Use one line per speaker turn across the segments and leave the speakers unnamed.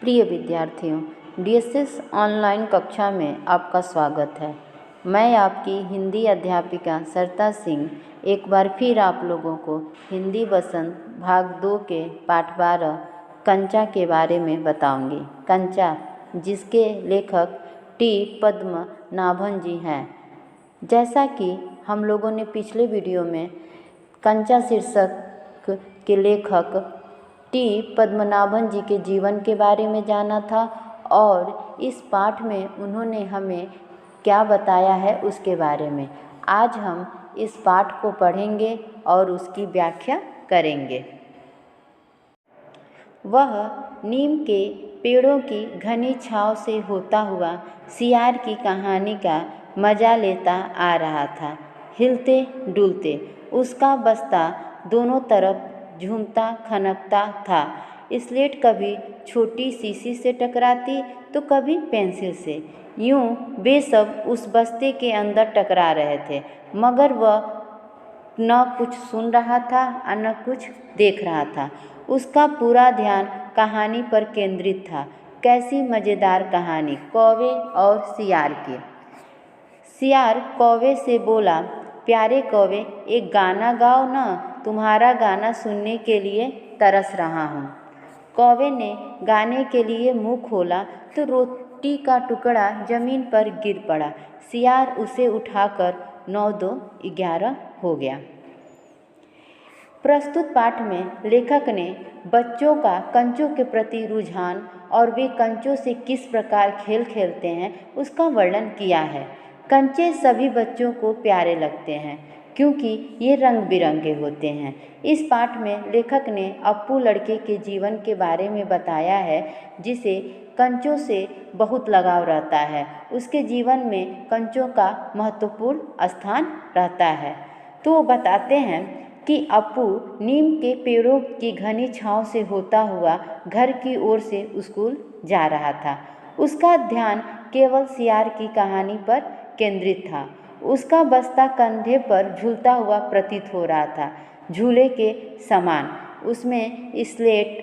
प्रिय विद्यार्थियों, DSS online कक्षा में आपका स्वागत है। मैं आपकी हिंदी अध्यापिका सरिता सिंह एक बार फिर आप लोगों को हिंदी बसंत भाग 2 के पाठ 12 कंचा के बारे में बताऊंगी। कंचा, जिसके लेखक टी पद्मनाभन जी हैं। जैसा कि हम लोगों ने पिछले वीडियो में कंचा शीर्षक के लेखक टी पद्मनाभन जी के जीवन के बारे में जाना था और इस पाठ में उन्होंने हमें क्या बताया है उसके बारे में। आज हम इस पाठ को पढ़ेंगे और उसकी व्याख्या करेंगे। वह नीम के पेड़ों की घनी छाँव से होता हुआ सियार की कहानी का मज़ा लेता आ रहा था। हिलते डुलते उसका बस्ता दोनों तरफ झूमता खनकता था। स्लेट कभी छोटी शीशी से टकराती तो कभी पेंसिल से। यूं वे सब उस बस्ते के अंदर टकरा रहे थे, मगर वह न कुछ सुन रहा था और न कुछ देख रहा था। उसका पूरा ध्यान कहानी पर केंद्रित था। कैसी मज़ेदार कहानी, कौवे और सियार की। सियार कौवे से बोला, प्यारे कौवे, एक गाना गाओ ना, तुम्हारा गाना सुनने के लिए तरस रहा हूँ। कौवे ने गाने के लिए मुंह खोला तो रोटी का टुकड़ा जमीन पर गिर पड़ा। सियार उसे उठाकर 9-2-11 हो गया। प्रस्तुत पाठ में लेखक ने बच्चों का कंचों के प्रति रुझान और वे कंचों से किस प्रकार खेल खेलते हैं उसका वर्णन किया है। कंचे सभी बच्चों को प्यारे लगते हैं क्योंकि ये रंग बिरंगे होते हैं। इस पाठ में लेखक ने अप्पू लड़के के जीवन के बारे में बताया है, जिसे कंचों से बहुत लगाव रहता है। उसके जीवन में कंचों का महत्वपूर्ण स्थान रहता है। तो वो बताते हैं कि अप्पू नीम के पेड़ों की घनी छाँव से होता हुआ घर की ओर से स्कूल जा रहा था। उसका ध्यान केवल सियार की कहानी पर केंद्रित था। उसका बस्ता कंधे पर झूलता हुआ प्रतीत हो रहा था, झूले के समान। उसमें स्लेट,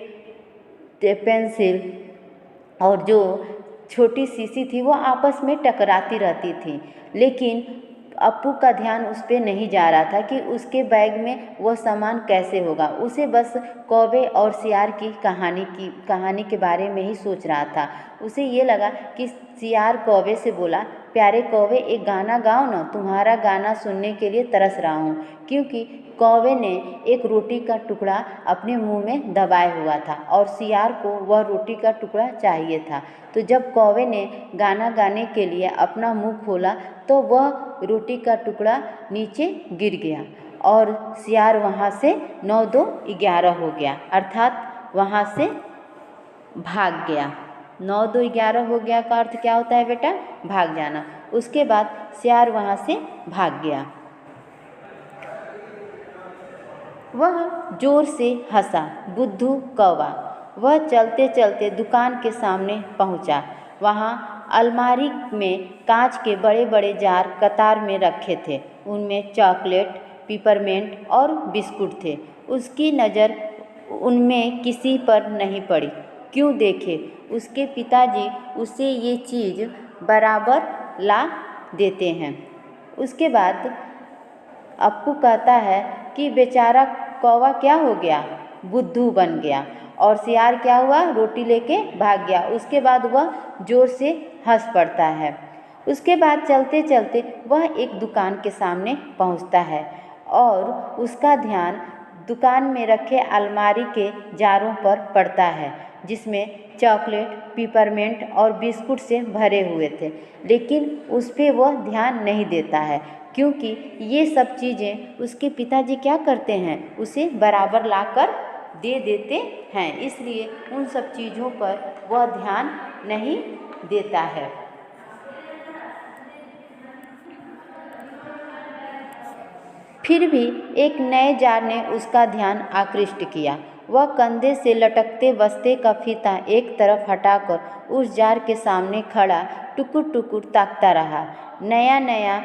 पेंसिल और जो छोटी शीशी थी वो आपस में टकराती रहती थी, लेकिन अप्पू का ध्यान उस पर नहीं जा रहा था कि उसके बैग में वह सामान कैसे होगा। उसे बस कौवे और सियार की कहानी के बारे में ही सोच रहा था। उसे ये लगा कि सियार कौवे से बोला, प्यारे कौवे, एक गाना गाओ ना, तुम्हारा गाना सुनने के लिए तरस रहा हूँ। क्योंकि कौवे ने एक रोटी का टुकड़ा अपने मुंह में दबाए हुआ था और सियार को वह रोटी का टुकड़ा चाहिए था। तो जब कौवे ने गाना गाने के लिए अपना मुंह खोला तो वह रोटी का टुकड़ा नीचे गिर गया और सियार वहाँ से 9-2-11 हो गया, अर्थात वहाँ से भाग गया। 9-2-11 हो गया का अर्थ क्या होता है बेटा? भाग जाना। उसके बाद सियार वहाँ से भाग गया। वह जोर से हंसा, बुद्धू कौवा। वह चलते चलते दुकान के सामने पहुंचा। वहां अलमारी में कांच के बड़े बड़े जार कतार में रखे थे। उनमें चॉकलेट, पिपरमेंट और बिस्कुट थे। उसकी नज़र उनमें किसी पर नहीं पड़ी। क्यों देखे, उसके पिताजी उसे ये चीज़ बराबर ला देते हैं। उसके बाद अप्पू कहता है कि बेचारा कौवा क्या हो गया? बुद्धू बन गया। और सियार क्या हुआ? रोटी लेके भाग गया। उसके बाद वह जोर से हंस पड़ता है। उसके बाद चलते चलते वह एक दुकान के सामने पहुंचता है और उसका ध्यान दुकान में रखे अलमारी के जारों पर पड़ता है, जिसमें चॉकलेट, पिपरमेंट और बिस्कुट से भरे हुए थे। लेकिन उस पर वह ध्यान नहीं देता है क्योंकि ये सब चीज़ें उसके पिताजी क्या करते हैं, उसे बराबर लाकर दे देते हैं, इसलिए उन सब चीज़ों पर वह ध्यान नहीं देता है। फिर भी एक नए जार ने उसका ध्यान आकृष्ट किया। वह कंधे से लटकते बस्ते का फीता एक तरफ हटाकर उस जार के सामने खड़ा टुकुर टुकुर ताकता रहा। नया नया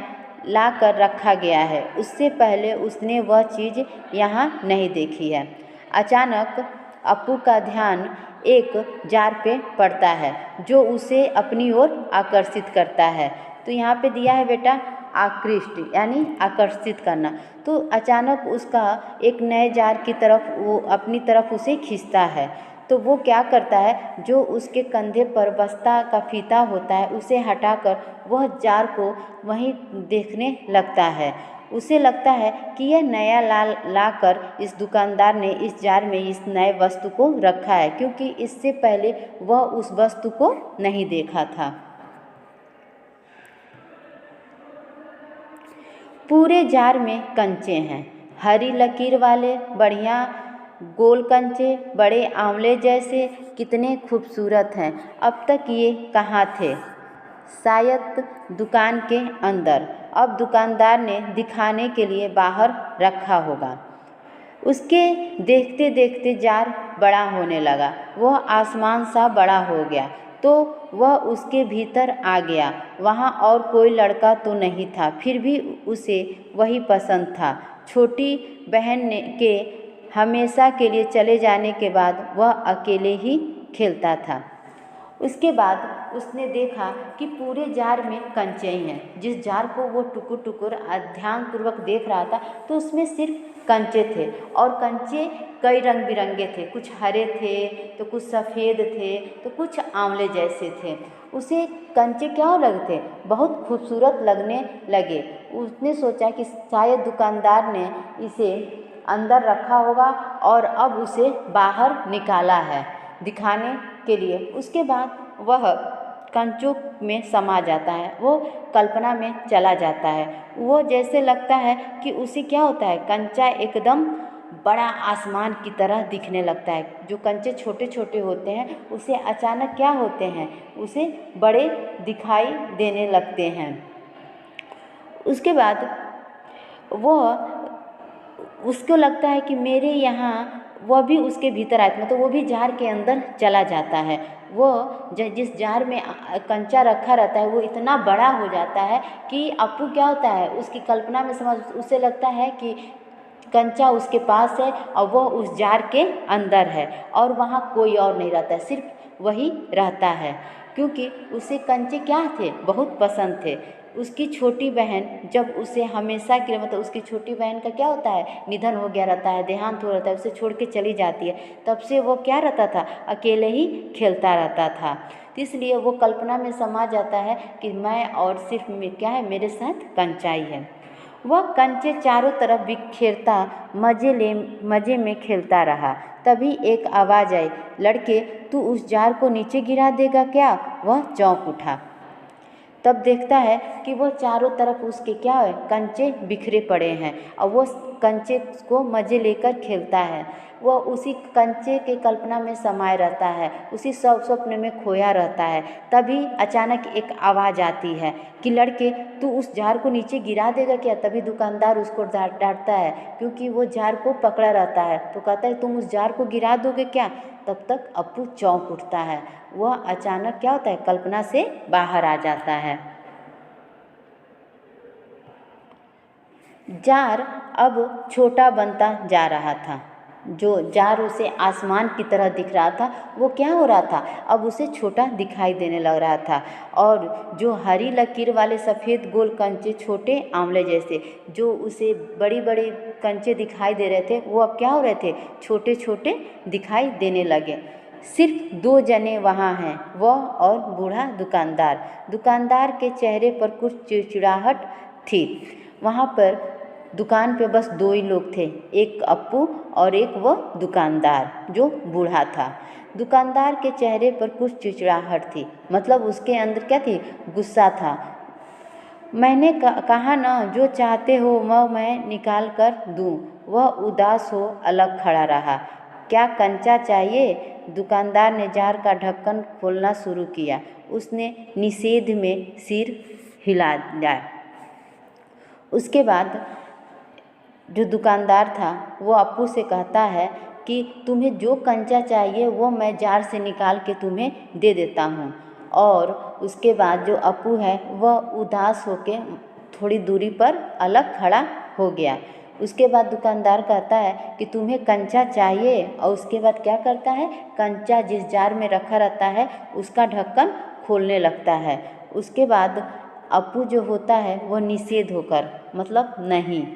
ला कर रखा गया है, उससे पहले उसने वह चीज़ यहाँ नहीं देखी है। अचानक अप्पू का ध्यान एक जार पे पड़ता है जो उसे अपनी ओर आकर्षित करता है। तो यहाँ पे दिया है बेटा आकृष्ट यानी आकर्षित करना। तो अचानक उसका एक नए जार की तरफ वो अपनी तरफ उसे खींचता है। तो वो क्या करता है, जो उसके कंधे पर बस्ता का फीता होता है उसे हटाकर वह जार को वहीं देखने लगता है। उसे लगता है कि यह नया लाकर इस दुकानदार ने इस जार में इस नए वस्तु को रखा है, क्योंकि इससे पहले वह उस वस्तु को नहीं देखा था। पूरे जार में कंचे हैं, हरी लकीर वाले बढ़िया गोल कंचे, बड़े आंवले जैसे, कितने खूबसूरत हैं। अब तक ये कहाँ थे? शायद दुकान के अंदर। अब दुकानदार ने दिखाने के लिए बाहर रखा होगा। उसके देखते देखते जार बड़ा होने लगा, वह आसमान सा बड़ा हो गया। तो वह उसके भीतर आ गया। वहाँ और कोई लड़का तो नहीं था, फिर भी उसे वही पसंद था। छोटी बहन के हमेशा के लिए चले जाने के बाद वह अकेले ही खेलता था। उसके बाद उसने देखा कि पूरे जार में कंचे ही हैं। जिस जार को वो टुकुर टुकुर ध्यानपूर्वक देख रहा था तो उसमें सिर्फ कंचे थे, और कंचे कई रंग बिरंगे थे, कुछ हरे थे तो कुछ सफ़ेद थे तो कुछ आंवले जैसे थे। उसे कंचे क्या लगे थे, बहुत खूबसूरत लगने लगे। उसने सोचा कि शायद दुकानदार ने इसे अंदर रखा होगा और अब उसे बाहर निकाला है दिखाने के लिए। उसके बाद वह कंचों में समा जाता है, वो कल्पना में चला जाता है। वो जैसे लगता है कि उसे क्या होता है, कंचा एकदम बड़ा आसमान की तरह दिखने लगता है। जो कंचे छोटे छोटे होते हैं उसे अचानक क्या होते हैं, उसे बड़े दिखाई देने लगते हैं। उसके बाद उसको लगता है कि मेरे यहाँ, वह भी उसके भीतर आया, मतलब वो भी जार के अंदर चला जाता है। वो जिस जार में कंचा रखा रहता है वो इतना बड़ा हो जाता है कि अप्पू क्या होता है, उसकी कल्पना में समझ उसे लगता है कि कंचा उसके पास है और वह उस जार के अंदर है और वहाँ कोई और नहीं रहता है, सिर्फ वही रहता है। क्योंकि उसे कंचे क्या थे, बहुत पसंद थे। उसकी छोटी बहन जब उसे हमेशा के लिए, मतलब उसकी छोटी बहन का क्या होता है, निधन हो गया रहता है, देहांत हो रहता है, उसे छोड़ के चली जाती है। तब से वो क्या रहता था, अकेले ही खेलता रहता था। इसलिए वो कल्पना में समा जाता है कि मैं और सिर्फ क्या है, मेरे साथ कंचाई है। वह कंचे चारों तरफ बिखेरता मज़े में खेलता रहा। तभी एक आवाज़ आई, लड़के तू उस जार को नीचे गिरा देगा क्या? वह चौंक उठा। तब देखता है कि वो चारों तरफ उसके क्या है, कंचे बिखरे पड़े हैं और वो कंचे को मज़े लेकर खेलता है। वह उसी कंचे के कल्पना में समाये रहता है, उसी स्वप्न में खोया रहता है। तभी अचानक एक आवाज़ आती है कि लड़के तू उस जार को नीचे गिरा देगा क्या? तभी दुकानदार उसको डांटता है, क्योंकि वो जार को पकड़ा रहता है। तो कहता है तुम उस जार को गिरा दोगे क्या? तब तक अप्पू चौंक उठता है। वह अचानक क्या होता है, कल्पना से बाहर आ जाता है। जार अब छोटा बनता जा रहा था। जो जार उसे आसमान की तरह दिख रहा था वो क्या हो रहा था, अब उसे छोटा दिखाई देने लग रहा था। और जो हरी लकीर वाले सफ़ेद गोल कंचे, छोटे आंवले जैसे, जो उसे बड़ी बड़ी कंचे दिखाई दे रहे थे, वो अब क्या हो रहे थे, छोटे छोटे दिखाई देने लगे। सिर्फ 2 जने वहाँ हैं, वह और बूढ़ा दुकानदार। दुकानदार के चेहरे पर कुछ चिड़चिड़ाहट थी। वहाँ पर दुकान पे बस 2 ही लोग थे, एक अप्पू और एक वह दुकानदार जो बूढ़ा था। दुकानदार के चेहरे पर कुछ चिड़चिड़ाहट थी, मतलब उसके अंदर क्या थी, गुस्सा था। मैंने कहा ना, जो चाहते हो वह मैं निकाल कर दूँ। वह उदास हो अलग खड़ा रहा। क्या कंचा चाहिए? दुकानदार ने जार का ढक्कन खोलना शुरू किया। उसने निषेध में सिर हिला दिया। उसके बाद जो दुकानदार था वो अप्पू से कहता है कि तुम्हें जो कंचा चाहिए वो मैं जार से निकाल के तुम्हें दे देता हूँ। और उसके बाद जो अप्पू है वह उदास होकर थोड़ी दूरी पर अलग खड़ा हो गया। उसके बाद दुकानदार कहता है कि तुम्हें कंचा चाहिए, और उसके बाद क्या करता है, कंचा जिस जार में रखा रहता है उसका ढक्कन खोलने लगता है। उसके बाद अप्पू जो होता है वह निषेध होकर, मतलब नहीं,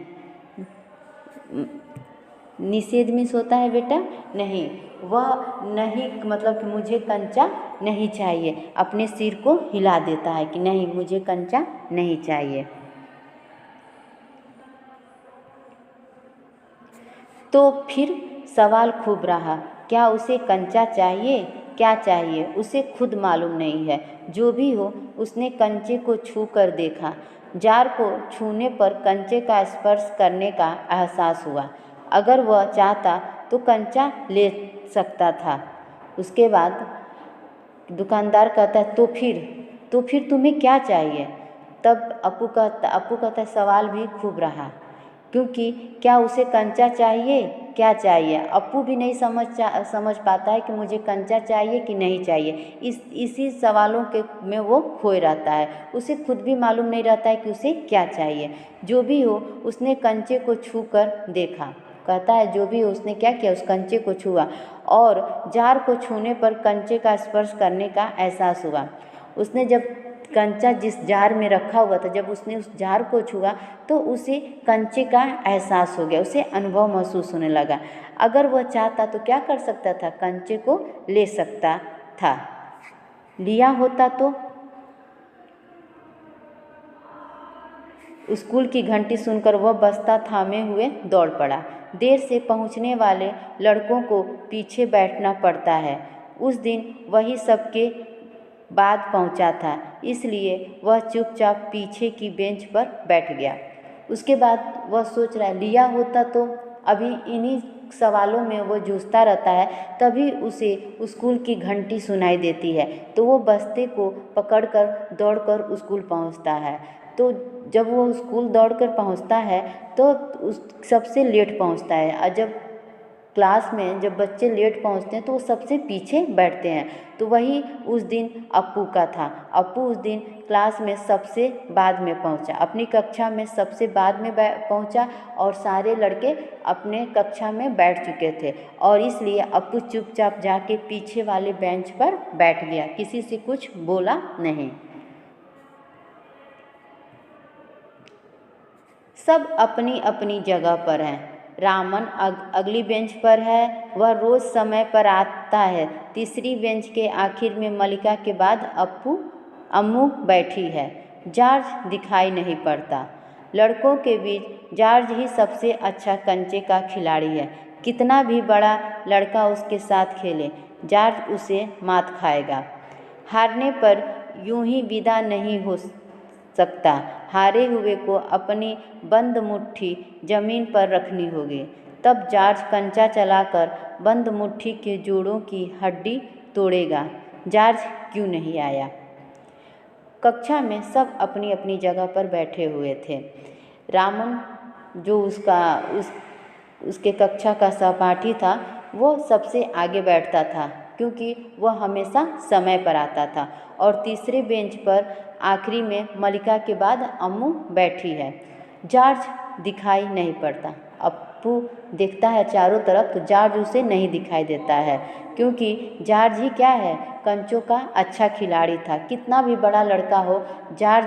निषेध मीन्स होता है बेटा नहीं, वह नहीं मतलब कि मुझे कंचा नहीं चाहिए, अपने सिर को हिला देता है कि नहीं मुझे कंचा नहीं चाहिए। तो फिर सवाल खूब रहा, क्या उसे कंचा चाहिए, क्या चाहिए, उसे खुद मालूम नहीं है। जो भी हो, उसने कंचे को छू कर देखा। जार को छूने पर कंचे का स्पर्श करने का एहसास हुआ। अगर वह चाहता तो कंचा ले सकता था। उसके बाद दुकानदार कहता है तो फिर तुम्हें क्या चाहिए। तब अप्पू कहता है सवाल भी खूब रहा, क्योंकि क्या उसे कंचा चाहिए, क्या चाहिए। अप्पू भी नहीं समझ पाता है कि मुझे कंचा चाहिए कि नहीं चाहिए। इसी सवालों के में वो खोए रहता है। उसे खुद भी मालूम नहीं रहता है कि उसे क्या चाहिए। जो भी हो, उसने कंचे को छू कर देखा। कहता है जो भी हो, उसने क्या किया, उस कंचे को छुआ और जार को छूने पर कंचे का स्पर्श करने का एहसास हुआ। उसने जब कंचा जिस जार में रखा हुआ था, जब उसने उस जार को छुआ तो उसे कंचे का एहसास हो गया, उसे अनुभव महसूस होने लगा। अगर वह चाहता तो क्या कर सकता था, कंचे को ले सकता था। लिया होता तो। स्कूल की घंटी सुनकर वह बस्ता थामे हुए दौड़ पड़ा। देर से पहुंचने वाले लड़कों को पीछे बैठना पड़ता है। उस दिन वही सबके बाद पहुंचा था, इसलिए वह चुपचाप पीछे की बेंच पर बैठ गया। उसके बाद वह सोच रहा है, लिया होता तो। अभी इन्हीं सवालों में वो जूझता रहता है, तभी उसे स्कूल की घंटी सुनाई देती है। तो वो बस्ते को पकड़कर दौड़कर स्कूल पहुंचता है। तो जब वो स्कूल दौड़कर पहुंचता है तो उस सबसे लेट पहुंचता है। और जब क्लास में जब बच्चे लेट पहुंचते हैं तो वो सबसे पीछे बैठते हैं। तो वही उस दिन अप्पू का था। अप्पू उस दिन क्लास में सबसे बाद में पहुंचा, अपनी कक्षा में सबसे बाद में पहुंचा, और सारे लड़के अपने कक्षा में बैठ चुके थे, और इसलिए अप्पू चुपचाप जाके पीछे वाले बेंच पर बैठ गया, किसी से कुछ बोला नहीं। सब अपनी अपनी जगह पर हैं। रामन अगली बेंच पर है, वह रोज़ समय पर आता है। तीसरी बेंच के आखिर में मलिका के बाद अम्मू बैठी है। जॉर्ज दिखाई नहीं पड़ता। लड़कों के बीच जॉर्ज ही सबसे अच्छा कंचे का खिलाड़ी है। कितना भी बड़ा लड़का उसके साथ खेले, जॉर्ज उसे मात खाएगा। हारने पर यूं ही विदा नहीं हो सकता। हारे हुए को अपनी बंद मुट्ठी जमीन पर रखनी होगी। तब जॉर्ज कंचा चलाकर बंद मुट्ठी के जोड़ों की हड्डी तोड़ेगा। जॉर्ज क्यों नहीं आया। कक्षा में सब अपनी अपनी जगह पर बैठे हुए थे। रामन जो उसके कक्षा का सहपाठी था, वो सबसे आगे बैठता था, क्योंकि वह हमेशा समय पर आता था। और तीसरे बेंच पर आखिरी में मलिका के बाद अम्मू बैठी है। जॉर्ज दिखाई नहीं पड़ता। अप्पू देखता है चारों तरफ, तो जॉर्ज उसे नहीं दिखाई देता है, क्योंकि जॉर्ज ही क्या है, कंचों का अच्छा खिलाड़ी था। कितना भी बड़ा लड़का हो, जॉर्ज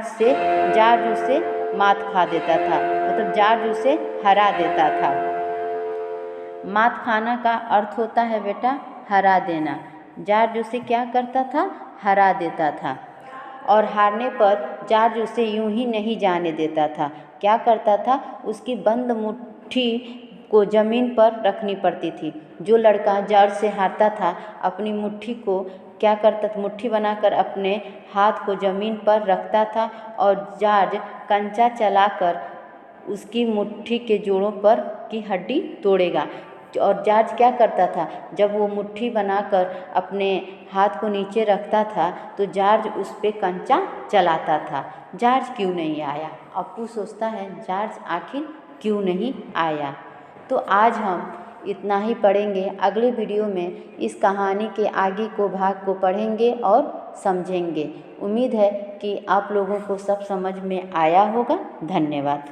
उसे मात खा देता था, मतलब जॉर्ज उसे हरा देता था। मात खाना का अर्थ होता है बेटा हरा देना। जॉर्ज उसे क्या करता था, हरा देता था। और हारने पर जॉर्ज उसे यूं ही नहीं जाने देता था। क्या करता था, उसकी बंद मुट्ठी को ज़मीन पर रखनी पड़ती थी। जो लड़का जॉर्ज से हारता था, अपनी मुट्ठी को क्या करता था, मुट्ठी बनाकर अपने हाथ को ज़मीन पर रखता था, और जॉर्ज कंचा चलाकर उसकी मुट्ठी के जोड़ों पर की हड्डी तोड़ेगा। और जॉर्ज क्या करता था, जब वो मुट्ठी बनाकर अपने हाथ को नीचे रखता था तो जॉर्ज उस पर कंचा चलाता था। जॉर्ज क्यों नहीं आया। अप्पू सोचता है जॉर्ज आखिर क्यों नहीं आया। तो आज हम इतना ही पढ़ेंगे। अगले वीडियो में इस कहानी के आगे को भाग को पढ़ेंगे और समझेंगे। उम्मीद है कि आप लोगों को सब समझ में आया होगा। धन्यवाद।